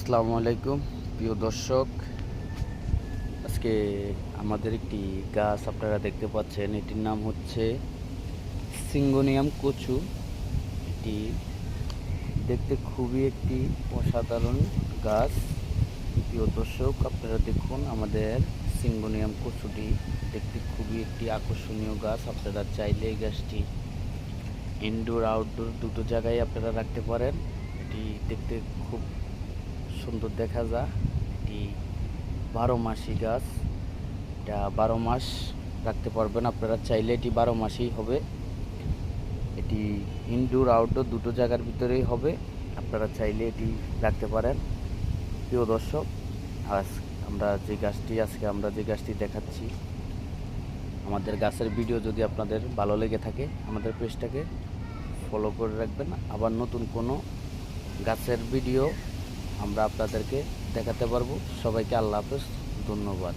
আসসালামু আলাইকুম প্রিয় দর্শক। আজকে আমাদের একটি গাছ আপনারা দেখতে পাচ্ছেন, এটির নাম হচ্ছে সিঙ্গোনিয়াম কচু। এটি দেখতে খুবই একটি অসাধারণ গাছ। প্রিয় দর্শক, আপনারা দেখুন আমাদের সিঙ্গোনিয়াম কচুটি দেখতে খুবই একটি আকর্ষণীয় গাছ। আপনারা চাইলে এই গাছটি ইনডোর আউটডোর দুটো জায়গায় আপনারা রাখতে পারেন। এটি দেখতে খুব সুন্দর দেখা যায়। এটি 12 মাসি গাছ, এটা 12 মাস রাখতে পারবেন আপনারা চাইলে। এটি 12 মাসই হবে। এটি ইনডোর আউটডোর দুটো জায়গার ভিতরেই হবে, আপনারা চাইলে এটি রাখতে পারেন। প্রিয় দর্শক, আজ আমরা যে গাছটি দেখাচ্ছি, আমাদের গাছের ভিডিও যদি আপনাদের ভালো লেগে থাকে আমাদের পেজটাকে ফলো করে রাখবেন। আবার নতুন কোনো গাছের ভিডিও আমরা আপনাদেরকে দেখাতে পারবো। সবাইকে আল্লাহ হাফেজ, ধন্যবাদ।